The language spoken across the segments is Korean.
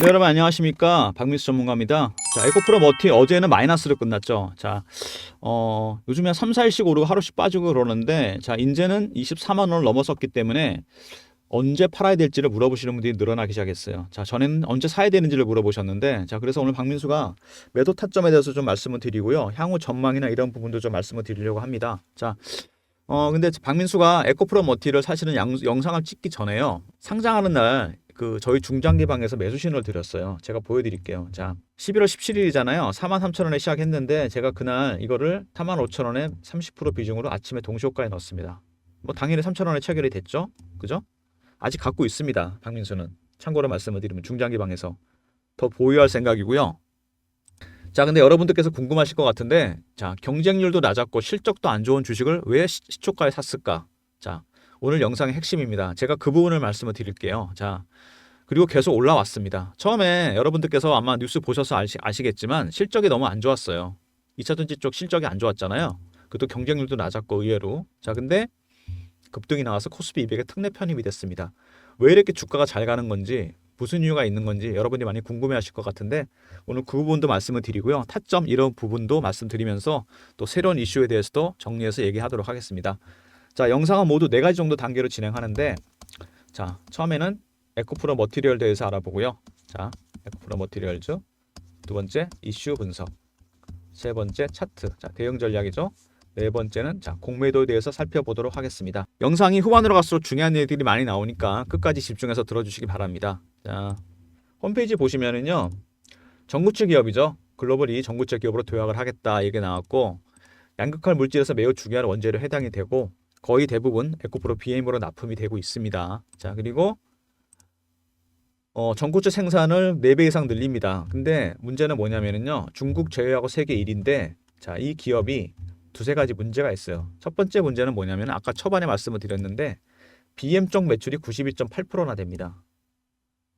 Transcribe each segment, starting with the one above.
네, 여러분 안녕하십니까, 박민수 전문가입니다. 자, 에코프로 머티 어제는 마이너스로 끝났죠. 자, 요즘에 3, 4일씩 오르고 하루씩 빠지고 그러는데, 자, 이제는 24만 원을 넘어섰기 때문에 언제 팔아야 될지를 물어보시는 분들이 늘어나기 시작했어요. 자, 전에는 언제 사야 되는지를 물어보셨는데, 자, 그래서 오늘 박민수가 매도 타점에 대해서 좀 말씀을 드리고요, 향후 전망이나 이런 부분도 좀 말씀을 드리려고 합니다. 자, 근데 박민수가 에코프로 머티를 사실은 영상을 찍기 전에요, 상장하는 날 그 저희 중장기 방에서 매수 신호를 드렸어요. 제가 보여드릴게요. 자, 11월 17일이잖아요. 43,000원에 시작했는데 제가 그날 이거를 45,000원에 30% 비중으로 아침에 동시호가에 넣었습니다. 뭐 당연히 3,000원에 체결이 됐죠. 그죠? 아직 갖고 있습니다, 박민수는. 참고로 말씀을 드리면 중장기 방에서 더 보유할 생각이고요. 자, 근데 여러분들께서 궁금하실 것 같은데, 자, 경쟁률도 낮았고 실적도 안 좋은 주식을 왜 시초가에 샀을까? 자, 오늘 영상의 핵심입니다. 제가 그 부분을 말씀을 드릴게요. 자, 그리고 계속 올라왔습니다. 처음에 여러분들께서 아마 뉴스 보셔서 아시겠지만 실적이 너무 안 좋았어요. 2차전지 쪽 실적이 안 좋았잖아요. 그것도 경쟁률도 낮았고 의외로. 자, 근데 급등이 나와서 코스피 200에 특례 편입이 됐습니다. 왜 이렇게 주가가 잘 가는 건지, 무슨 이유가 있는 건지 여러분이 많이 궁금해하실 것 같은데, 오늘 그 부분도 말씀을 드리고요, 타점 이런 부분도 말씀드리면서 또 새로운 이슈에 대해서도 정리해서 얘기하도록 하겠습니다. 자, 영상은 모두 4가지 정도 단계로 진행하는데, 자, 처음에는 에코프로 머티리얼 대해서 알아보고요. 자, 에코프로 머티리얼즈. 두 번째, 이슈 분석. 세 번째, 차트. 자, 대응 전략이죠. 네 번째는 자, 공매도에 대해서 살펴보도록 하겠습니다. 영상이 후반으로 갈수록 중요한 얘기들이 많이 나오니까 끝까지 집중해서 들어주시기 바랍니다. 자, 홈페이지 보시면은요, 전구체 기업이죠. 글로벌이 전구체 기업으로 도약을 하겠다 얘기 나왔고, 양극화 물질에서 매우 중요한 원재료 해당이 되고, 거의 대부분 에코프로 BM으로 납품이 되고 있습니다. 자, 그리고 전구체 생산을 4배 이상 늘립니다. 근데 문제는 뭐냐면요, 중국 제외하고 세계 1위인데, 자, 이 기업이 두세 가지 문제가 있어요. 첫 번째 문제는 뭐냐면 아까 초반에 말씀을 드렸는데 BM 쪽 매출이 92.8%나 됩니다.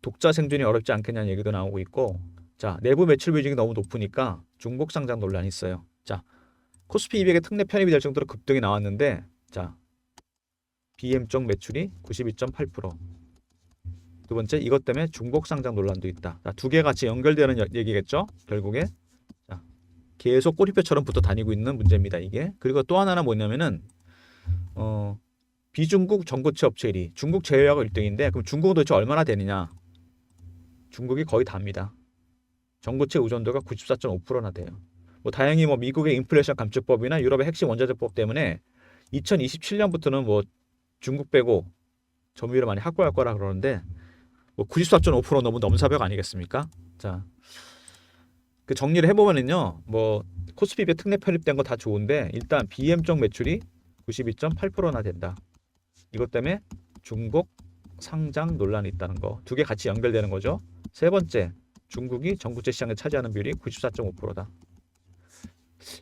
독자 생존이 어렵지 않겠냐는 얘기도 나오고 있고, 자, 내부 매출 비중이 너무 높으니까 중복 상장 논란이 있어요. 자, 코스피 200에 특례 편입이 될 정도로 급등이 나왔는데, 자, BM 쪽 매출이 92.8%. 두 번째, 이것 때문에 중복 상장 논란도 있다. 자, 두 개 같이 연결되는 얘기겠죠? 결국에. 자, 계속 꼬리표처럼 붙어 다니고 있는 문제입니다, 이게. 그리고 또 하나는 뭐냐면은 비중국 전고체 업체 1위, 중국 제외하고 1등인데, 그럼 중국은 도대체 얼마나 되느냐? 중국이 거의 답니다. 전고체 의존도가 94.5%나 돼요. 뭐 다행히 뭐 미국의 인플레이션 감축법이나 유럽의 핵심 원자재법 때문에 2027년부터는 뭐 중국 빼고 점유율을 많이 확보할 거라 그러는데, 뭐 94.5% 너무 넘사벽 아니겠습니까? 자, 그 정리를 해보면은요, 뭐 코스피 200 특례 편입된 거 다 좋은데, 일단 BM 쪽 매출이 92.8%나 된다. 이것 때문에 중국 상장 논란이 있다는 거. 두 개 같이 연결되는 거죠. 세 번째, 중국이 전구체 시장을 차지하는 비율이 94.5%다.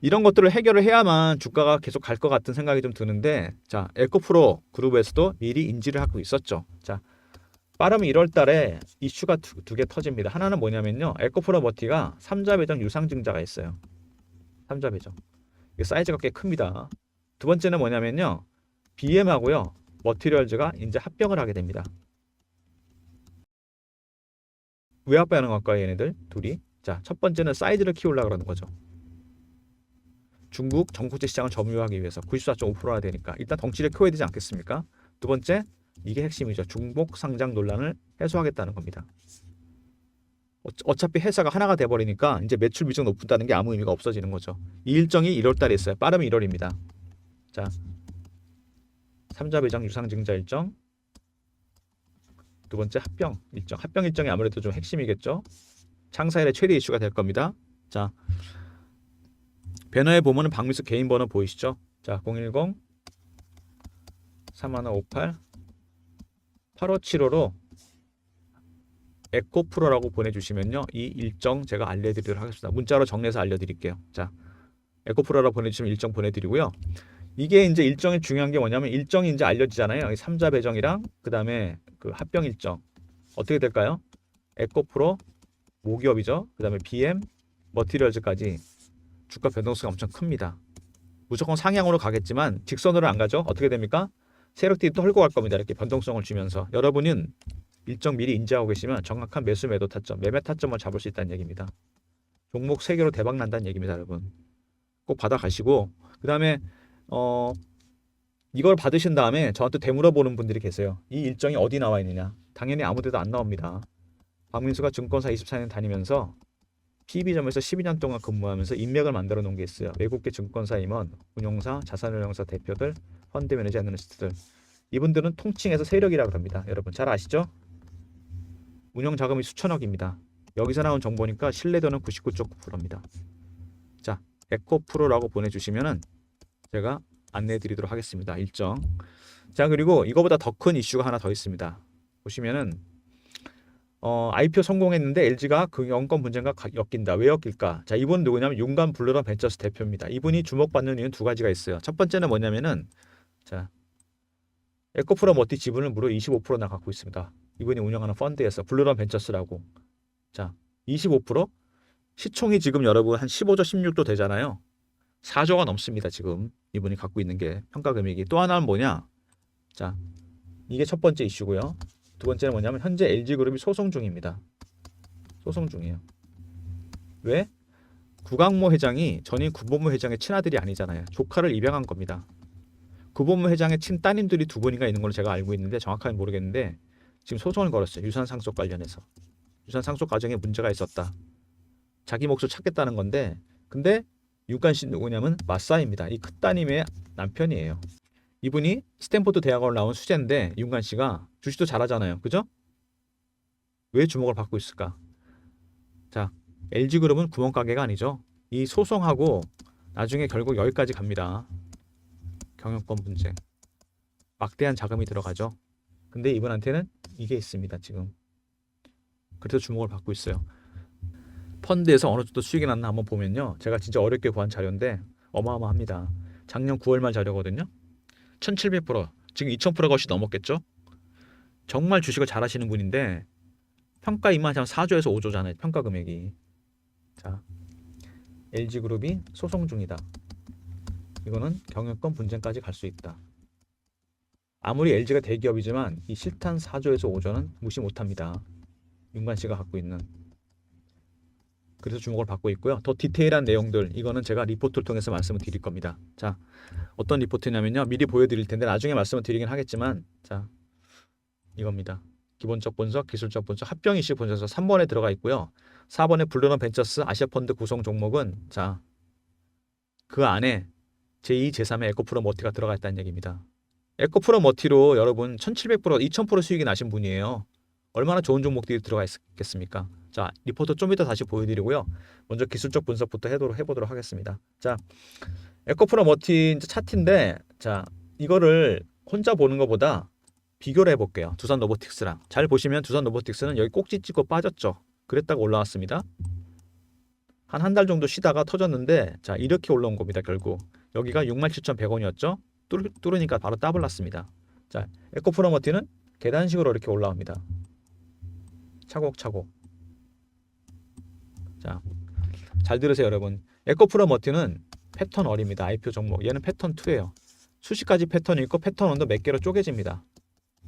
이런 것들을 해결을 해야만 주가가 계속 갈 것 같은 생각이 좀 드는데, 자, 에코프로 그룹에서도 미리 인지를 하고 있었죠. 자, 빠르면 1월 달에 이슈가 두 개 터집니다. 하나는 뭐냐면요, 에코프로 머티가 3자 배정 유상 증자가 있어요. 3자 배정. 이게 사이즈가 꽤 큽니다. 두 번째는 뭐냐면요, BM하고요, 머티리얼즈가 이제 합병을 하게 됩니다. 왜 합병하는 걸까요, 얘네들 둘이? 자, 첫 번째는 사이즈를 키우려고 그러는 거죠. 중국 전구체 시장을 점유하기 위해서 94.5%가 되니까 일단 덩치를 키워야 되지 않겠습니까? 두 번째, 이게 핵심이죠. 중복 상장 논란을 해소하겠다는 겁니다. 어차피 회사가 하나가 돼버리니까 이제 매출 비중 높다는 게 아무 의미가 없어지는 거죠. 이 일정이 1월 달에 있어요. 빠르면 1월입니다. 자, 3자 배정 유상 증자 일정. 두 번째, 합병 일정. 합병 일정이 아무래도 좀 핵심이겠죠. 창사일의 최대 이슈가 될 겁니다. 자, 배너에 보면은 박민수 개인 번호 보이시죠? 자, 010 3158 8575로 에코프로라고 보내주시면요, 이 일정 제가 알려드리도록 하겠습니다. 문자로 정리해서 알려드릴게요. 자, 에코프로라고 보내주시면 일정 보내드리고요. 이게 이제 일정이 중요한 게 뭐냐면, 일정이 이제 알려지잖아요. 3자 배정이랑 그 다음에 그 합병 일정 어떻게 될까요? 에코프로 모기업이죠. 그 다음에 BM 머티리얼즈까지 주가 변동성이 엄청 큽니다. 무조건 상향으로 가겠지만 직선으로 안 가죠. 어떻게 됩니까? 세력들이 또 헐고 갈 겁니다. 이렇게 변동성을 주면서 여러분은 일정 미리 인지하고 계시면 정확한 매수 매도 타점, 매매 타점을 잡을 수 있다는 얘기입니다. 종목 3개로 대박 난다는 얘기입니다, 여러분. 꼭 받아가시고 그다음에 이걸 받으신 다음에 저한테 되물어보는 분들이 계세요. 이 일정이 어디 나와 있느냐? 당연히 아무 데도 안 나옵니다. 박민수가 증권사 24년 다니면서 PB점에서 12년 동안 근무하면서 인맥을 만들어 놓은 게 있어요. 외국계 증권사 임원, 운용사, 자산운용사 대표들, 펀드 매니저 애널리스트들. 이분들은 통칭해서 세력이라고 합니다. 여러분 잘 아시죠? 운영 자금이 수천억입니다. 여기서 나온 정보니까 신뢰도는 99.9%입니다. 자, 에코프로라고 보내주시면은 제가 안내해 드리도록 하겠습니다. 일정. 자, 그리고 이거보다 더 큰 이슈가 하나 더 있습니다. 보시면은 IPO 성공했는데 LG가 그 영권 분쟁과 엮인다. 왜 엮일까? 자, 이분은 누구냐면 윤관 블루런 벤처스 대표입니다. 이분이 주목받는 이유는 두 가지가 있어요. 첫 번째는 뭐냐면은 자, 에코프로 머티 지분을 무려 25%나 갖고 있습니다. 이분이 운영하는 펀드에서 블루런 벤처스라고. 자, 25%? 시총이 지금 여러분 한 15조 16조 되잖아요. 4조가 넘습니다. 지금 이분이 갖고 있는 게 평가 금액이. 또 하나는 뭐냐? 자, 이게 첫 번째 이슈고요. 두 번째는 뭐냐면 현재 LG그룹이 소송 중입니다. 소송 중이에요. 왜? 구강모 회장이 전임 구본모 회장의 친아들이 아니잖아요. 조카를 입양한 겁니다. 구본모 회장의 친따님들이 두 분인가 있는 걸로 제가 알고 있는데 정확하게 모르겠는데 지금 소송을 걸었어요. 유산 상속 관련해서. 유산 상속 과정에 문제가 있었다. 자기 몫을 찾겠다는 건데 근데 윤관 씨 누구냐면 마사입니다. 이 큰따님의 남편이에요. 이분이 스탠포드 대학원을 나온 수재인데 윤관 씨가 주식도 잘하잖아요. 그죠? 왜 주목을 받고 있을까? 자, LG그룹은 구멍가게가 아니죠. 이 소송하고 나중에 결국 여기까지 갑니다. 경영권 분쟁. 막대한 자금이 들어가죠. 근데 이분한테는 이게 있습니다. 지금. 그래서 주목을 받고 있어요. 펀드에서 어느 정도 수익이 났나 한번 보면요. 제가 진짜 어렵게 구한 자료인데 어마어마합니다. 작년 9월 말 자료거든요. 1700%, 지금 2000%가 훨씬 넘었겠죠? 정말 주식을 잘하시는 분인데 평가 입맛이 한 4조에서 5조잖아요. 평가 금액이. 자, LG그룹이 소송 중이다. 이거는 경영권 분쟁까지 갈 수 있다. 아무리 LG가 대기업이지만 이 실탄 4조에서 5조는 무시 못합니다. 윤관 씨가 갖고 있는. 그래서 주목을 받고 있고요. 더 디테일한 내용들 이거는 제가 리포트를 통해서 말씀을 드릴 겁니다. 자, 어떤 리포트냐면요. 미리 보여드릴 텐데 나중에 말씀을 드리긴 하겠지만 자, 이겁니다. 기본적 분석, 기술적 분석, 합병 이슈 분석서 3번에 들어가 있고요. 4번에 블루런 벤처스 아시아펀드 구성 종목은 자, 그 안에 제2, 제3의 에코프로 머티가 들어가 있다는 얘기입니다. 에코프로 머티로 여러분 1700%, 2000% 수익이 나신 분이에요. 얼마나 좋은 종목들이 들어가 있겠습니까? 자, 리포트 좀 이따 다시 보여드리고요. 먼저 기술적 분석부터 해보도록 하겠습니다. 자, 에코프로 머티 차트인데 자, 이거를 혼자 보는 것보다 비교를 해볼게요. 두산 로보틱스랑. 잘 보시면 두산 로보틱스는 여기 꼭지 찍고 빠졌죠. 그랬다가 올라왔습니다. 한 달 정도 쉬다가 터졌는데 자, 이렇게 올라온 겁니다. 결국 여기가 67,100원이었죠. 뚫으니까 바로 더블 났습니다. 자, 에코프로 머티는 계단식으로 이렇게 올라옵니다. 차곡차곡. 자, 잘 들으세요 여러분. 에코프로 머티는 패턴 어입니다. IPO 종목. 얘는 패턴 2예요. 수십 가지 패턴이 있고 패턴 1도 몇 개로 쪼개집니다.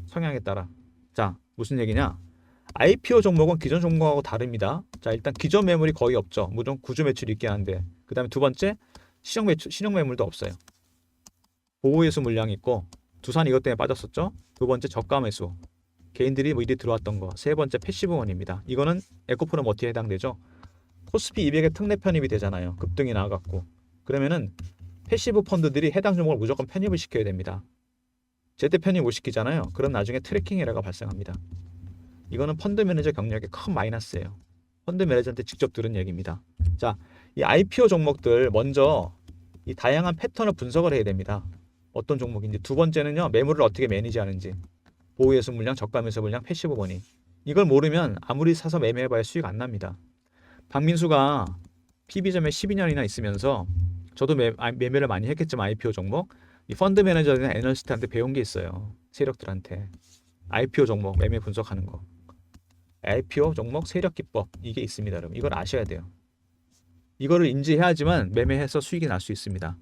성향에 따라. 자, 무슨 얘기냐? IPO 종목은 기존 종목하고 다릅니다. 자, 일단 기존 매물이 거의 없죠. 물론 구주 매출이 있긴 한데. 그 다음에 두 번째, 신용 매물도 없어요. 보호예수 물량이 있고, 두산 이것 때문에 빠졌었죠. 두 번째, 저가 매수. 개인들이 미리 들어왔던 거. 세 번째, 패시브원입니다. 이거는 에코프로 머티에 해당되죠. 코스피 200에 특례 편입이 되잖아요. 급등이 나와갖고. 그러면은 패시브 펀드들이 해당 종목을 무조건 편입을 시켜야 됩니다. 제때 편입 못 시키잖아요. 그럼 나중에 트래킹 에러가 발생합니다. 이거는 펀드 매니저 경력의 큰 마이너스예요. 펀드 매니저한테 직접 들은 얘기입니다. 자, 이 IPO 종목들 먼저 이 다양한 패턴을 분석을 해야 됩니다. 어떤 종목인지. 두 번째는요, 매물을 어떻게 매니지하는지. 보호예수 물량, 저가 매수 물량, 패시브 머니. 이걸 모르면 아무리 사서 매매해봐야 수익 안 납니다. 박민수가 PB점에 12년이나 있으면서 저도 매매를 많이 했겠지만 IPO 종목 이 펀드 매니저나 애널리스트한테 배운 게 있어요. 세력들한테. IPO 종목 매매 분석하는 거. IPO 종목 세력 기법 이게 있습니다. 여러분. 이걸 아셔야 돼요. 이거를 인지해야지만 매매해서 수익이 날 수 있습니다.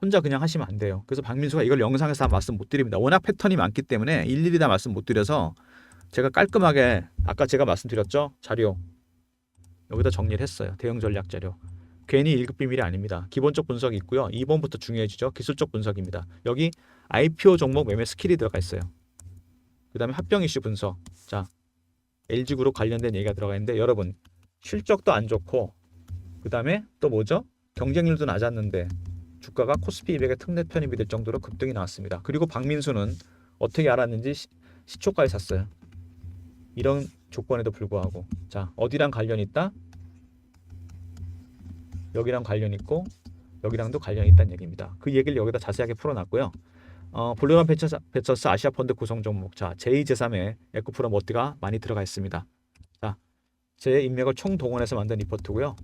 혼자 그냥 하시면 안 돼요. 그래서 박민수가 이걸 영상에서 다 말씀 못 드립니다. 워낙 패턴이 많기 때문에 일일이 다 말씀 못 드려서 제가 깔끔하게 아까 제가 말씀드렸죠? 자료 여기다 정리를 했어요. 대응 전략 자료. 괜히 1급 비밀이 아닙니다. 기본적 분석이 있고요. 2번부터 중요해지죠. 기술적 분석입니다. 여기 IPO 종목 매매 스킬이 들어가 있어요. 그 다음에 합병 이슈 분석. 자, LG그룹 관련된 얘기가 들어가 있는데 여러분 실적도 안 좋고 그 다음에 또 뭐죠? 경쟁률도 낮았는데 주가가 코스피 200에 특례 편입이 될 정도로 급등이 나왔습니다. 그리고 박민수는 어떻게 알았는지 시초가에 샀어요. 이런 조건에도 불구하고 자 어디랑 관련이 있다? 여기랑 관련 있고 여기랑도 관련이 있다는 얘기입니다. 그 얘기를 여기다 자세하게 풀어놨고요. 블루란 벤처스 아시아 펀드 구성 종목 자 제2제3의 에코프로 머티가 많이 들어가 있습니다. 자, 제 인맥을 총동원해서 만든 리포트고요.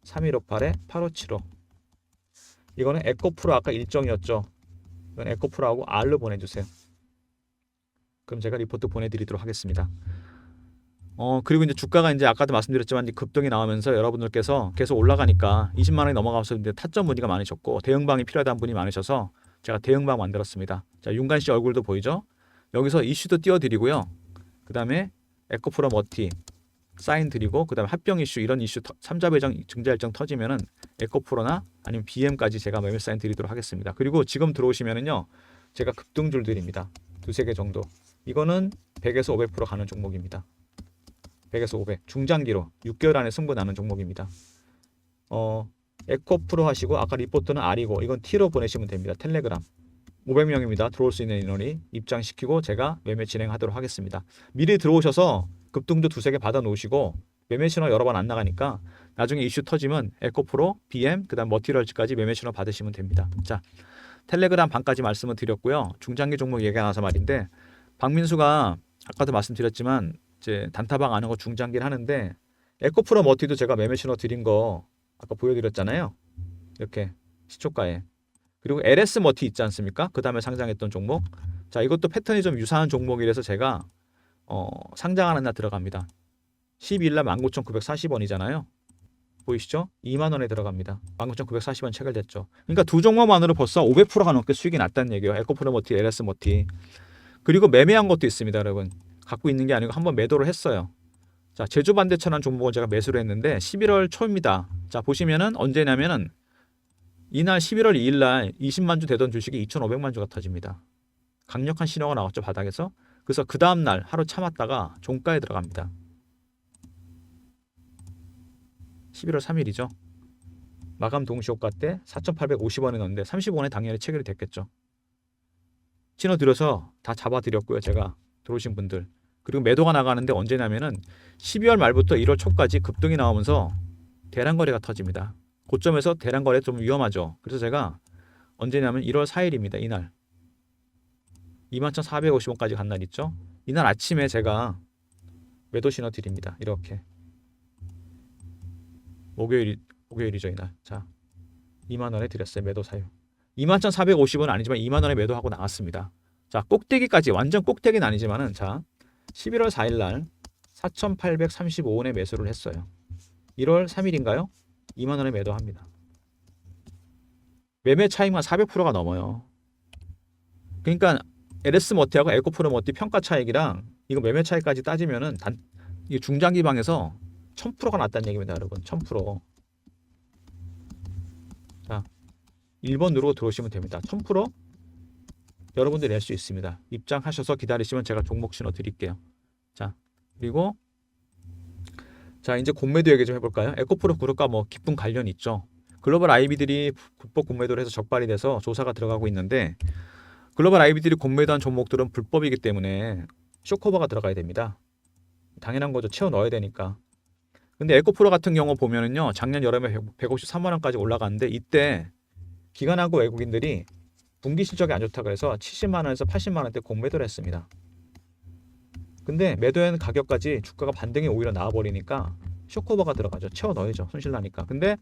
3158-8575 이거는 에코프로 아까 일정이었죠. 이건 에코프로하고 R로 보내주세요. 그럼 제가 리포트 보내드리도록 하겠습니다. 그리고 이제 주가가 이제 아까도 말씀드렸지만 이제 급등이 나오면서 여러분들께서 계속 올라가니까 20만 원이 넘어가면서 이제 타점 문의가 많으셨고 대응방이 필요하다는 분이 많으셔서 제가 대응방 만들었습니다. 자, 윤관 씨 얼굴도 보이죠? 여기서 이슈도 띄워드리고요. 그 다음에 에코프로 머티 사인 드리고 그 다음에 합병 이슈 이런 이슈 3자 배정 증자 일정 터지면은 에코프로나 아니면 BM까지 제가 매매 사인 드리도록 하겠습니다. 그리고 지금 들어오시면은요 제가 급등줄 드립니다. 두세 개 정도. 이거는 100에서 500% 가는 종목입니다. 100에서 500 중장기로 6개월 안에 승부 나는 종목입니다. 에코프로 하시고 아까 리포트는 R이고 이건 T로 보내시면 됩니다. 텔레그램 500명입니다. 들어올 수 있는 인원이 입장시키고 제가 매매 진행하도록 하겠습니다. 미리 들어오셔서 급등도 두세 개 받아 놓으시고 매매 신호 여러 번 안 나가니까 나중에 이슈 터지면 에코프로, BM, 그 다음 머티리얼즈까지 매매 신호 받으시면 됩니다. 자, 텔레그램 방까지 말씀을 드렸고요. 중장기 종목 얘기가 나와서 말인데 박민수가 아까도 말씀드렸지만 이제 단타방 아는 거 중장기를 하는데 에코프로 머티도 제가 매매 신호 드린 거 아까 보여드렸잖아요. 이렇게 시초가에. 그리고 LS 머티 있지 않습니까? 그 다음에 상장했던 종목. 자, 이것도 패턴이 좀 유사한 종목이라서 제가 상장하는 날 들어갑니다. 12일 날 19,940원이잖아요. 보이시죠? 2만 원에 들어갑니다. 19,940원 체결됐죠. 그러니까 두 종목만으로 벌써 500%가 넘게 수익이 났다는 얘기예요. 에코프로 머티, LS 머티. 그리고 매매한 것도 있습니다, 여러분. 갖고 있는 게 아니고 한번 매도를 했어요. 자, 제주 반대천한 종목은 제가 매수를 했는데 11월 초입니다. 자, 보시면은 언제냐면은 이날 11월 2일 날 20만 주 되던 주식이 2,500만 주가 터집니다. 강력한 신호가 나왔죠, 바닥에서. 그래서 그 다음 날 하루 참았다가 종가에 들어갑니다. 11월 3일이죠. 마감 동시효가 때 4,850원에 넣었는데 30원에 당연히 체결이 됐겠죠. 신호 드려서 다 잡아드렸고요. 제가 들어오신 분들. 그리고 매도가 나가는데 언제냐면은 12월 말부터 1월 초까지 급등이 나오면서 대량거래가 터집니다. 고점에서 대량거래 좀 위험하죠. 그래서 제가 언제냐면 1월 4일입니다. 이날 21,450원까지 간 날 있죠. 이날 아침에 제가 매도 신호 드립니다. 이렇게 목요일이죠 이날. 자, 2만 원에 드렸어요. 매도 사유. 21,450원 아니지만 2만 원에 매도하고 나왔습니다. 자, 꼭대기까지 완전 꼭대기는 아니지만은 자 11월 4일 날 4,835원에 매수를 했어요. 1월 3일인가요? 2만 원에 매도합니다. 매매 차익만 400%가 넘어요. 그러니까 LS 머티하고 에코프로 머티 평가 차익이랑 이거 매매 차익까지 따지면은 이 중장기 방에서 1000%가 났다는 얘기입니다, 여러분. 1000%. 자, 1번 누르고 들어오시면 됩니다. 1000% 여러분들 낼 수 있습니다. 입장하셔서 기다리시면 제가 종목 신호 드릴게요. 자, 그리고 자, 이제 공매도 얘기 좀 해볼까요? 에코프로 그룹과 뭐 깊은 관련이 있죠. 글로벌 IB들이 불법 공매도를 해서 적발이 돼서 조사가 들어가고 있는데 글로벌 IB들이 공매도한 종목들은 불법이기 때문에 쇼커버가 들어가야 됩니다. 당연한 거죠. 채워 넣어야 되니까. 근데 에코프로 같은 경우 보면은요, 작년 여름에 153만 원까지 올라갔는데 이때 기관하고 외국인들이 분기 실적이 안 좋다 그래서 70만 원에서 80만 원대 공매도를 했습니다. 근데 매도한 가격까지 주가가 반등이 오히려 나와버리니까 쇼커버가 들어가죠. 채워 넣어야죠. 손실나니까. 근데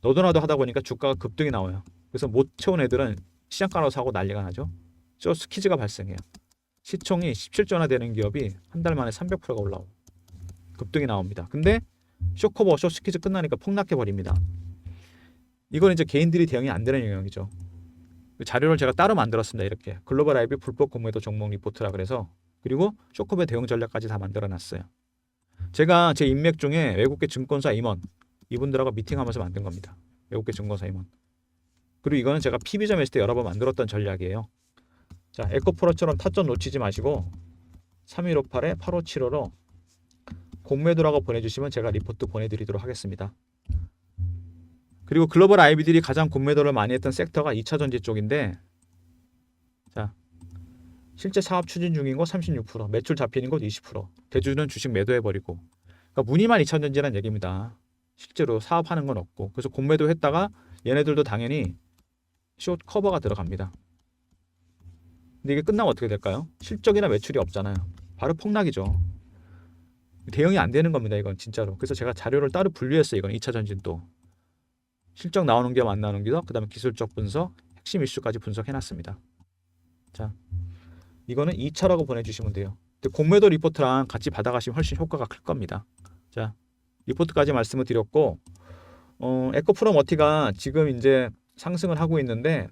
너도나도 하다 보니까 주가가 급등이 나와요. 그래서 못 채운 애들은 시장가로 사고 난리가 나죠. 저 스퀴즈가 발생해요. 시총이 17조나 되는 기업이 한 달 만에 300%가 올라오고 급등이 나옵니다. 근데 쇼커버, 쇼스퀴즈 끝나니까 폭락해 버립니다. 이건 이제 개인들이 대응이 안 되는 영역이죠. 자료를 제가 따로 만들었습니다. 이렇게 글로벌 IB 불법 공매도 종목 리포트라 그래서, 그리고 쇼크의 대응 전략까지 다 만들어놨어요. 제가 제 인맥 중에 외국계 증권사 임원 이분들하고 미팅하면서 만든 겁니다. 외국계 증권사 임원. 그리고 이거는 제가 PB점 했을 때 여러 번 만들었던 전략이에요. 자, 에코프로처럼 타점 놓치지 마시고 3158에 8575로 공매도라고 보내주시면 제가 리포트 보내드리도록 하겠습니다. 그리고 글로벌 IB들이 가장 공매도를 많이 했던 섹터가 2차전지 쪽인데, 자, 실제 사업 추진 중인 거 36%, 매출 잡히는 것 20%, 대주주는 주식 매도해버리고, 그러니까 무늬만 2차전지라는 얘기입니다. 실제로 사업하는 건 없고, 그래서 공매도 했다가 얘네들도 당연히 숏 커버가 들어갑니다. 근데 이게 끝나면 어떻게 될까요? 실적이나 매출이 없잖아요. 바로 폭락이죠. 대응이 안 되는 겁니다. 이건 진짜로. 그래서 제가 자료를 따로 분류했어요. 이건 2차전지는 또 실적 나오는 게 안 나오는 게도, 그 다음에 기술적 분석, 핵심 이슈까지 분석해놨습니다. 자, 이거는 2차라고 보내주시면 돼요. 근데 공매도 리포트랑 같이 받아가시면 훨씬 효과가 클 겁니다. 자, 리포트까지 말씀을 드렸고, 에코프로머티가 지금 이제 상승을 하고 있는데,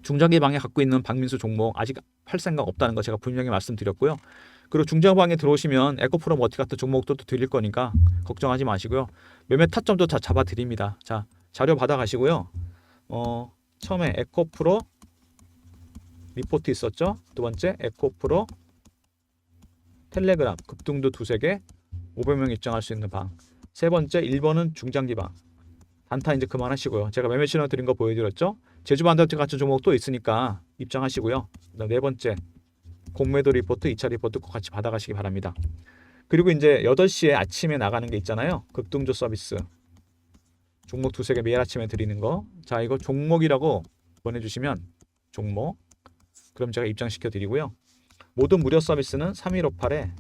중장기방에 갖고 있는 박민수 종목 아직 팔 생각 없다는 거 제가 분명히 말씀드렸고요. 그리고 중장기방에 들어오시면 에코프로머티 같은 종목도 또 드릴 거니까 걱정하지 마시고요. 매매 타점도 다 잡아 드립니다. 자, 자료 받아 가시고요. 처음에 에코프로 리포트 있었죠. 두 번째 에코프로 텔레그램 급등도 두세 개 500명 입장할 수 있는 방. 세 번째 1번은 중장기방. 단타 이제 그만하시고요. 제가 매매 신호 드린 거 보여드렸죠. 제주반도체 같은 종목 또 있으니까 입장하시고요. 네 번째 공매도 리포트 2차 리포트 꼭 같이 받아가시기 바랍니다. 그리고 이제 8시에 아침에 나가는 게 있잖아요. 급등조 서비스 종목 두세 개 매일 아침에 드리는 거. 자, 이거 종목이라고 보내주시면 종목, 그럼 제가 입장시켜 드리고요. 모든 무료 서비스는 3158에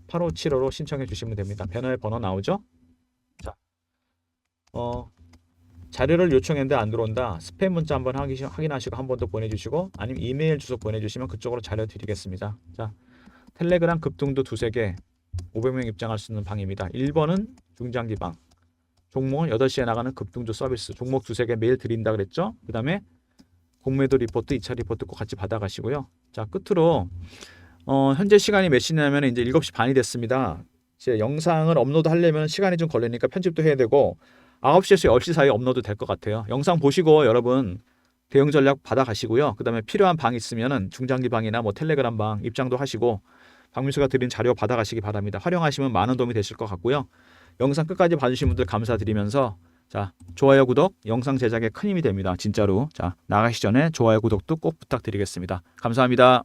8575로 신청해 주시면 됩니다. 배너에 번호 나오죠. 자, 자료를 요청했는데 안 들어온다. 스팸 문자 한번 확인하시고 한 번 더 보내주시고, 아니면 이메일 주소 보내주시면 그쪽으로 자료 드리겠습니다. 자, 텔레그램 급등도 두세 개 500명 입장할 수 있는 방입니다. 1번은 중장기 방. 종목은 8시에 나가는 급등조 서비스. 종목 두세 개 매일 드린다 그랬죠. 그 다음에 공매도 리포트 2차 리포트 꼭 같이 받아가시고요. 자, 끝으로 현재 시간이 몇 시냐면 이제 7시 반이 됐습니다. 제 영상을 업로드 하려면 시간이 좀 걸리니까 편집도 해야 되고 9시에서 10시 사이에 업로드 될 것 같아요. 영상 보시고 여러분 대응 전략 받아가시고요. 그 다음에 필요한 방 있으면은 중장기 방이나 뭐 텔레그램 방 입장도 하시고 박민수가 드린 자료 받아가시기 바랍니다. 활용하시면 많은 도움이 되실 것 같고요. 영상 끝까지 봐주신 분들 감사드리면서, 자, 좋아요, 구독, 영상 제작에 큰 힘이 됩니다. 진짜로. 자, 나가시 전에 좋아요, 구독도 꼭 부탁드리겠습니다. 감사합니다.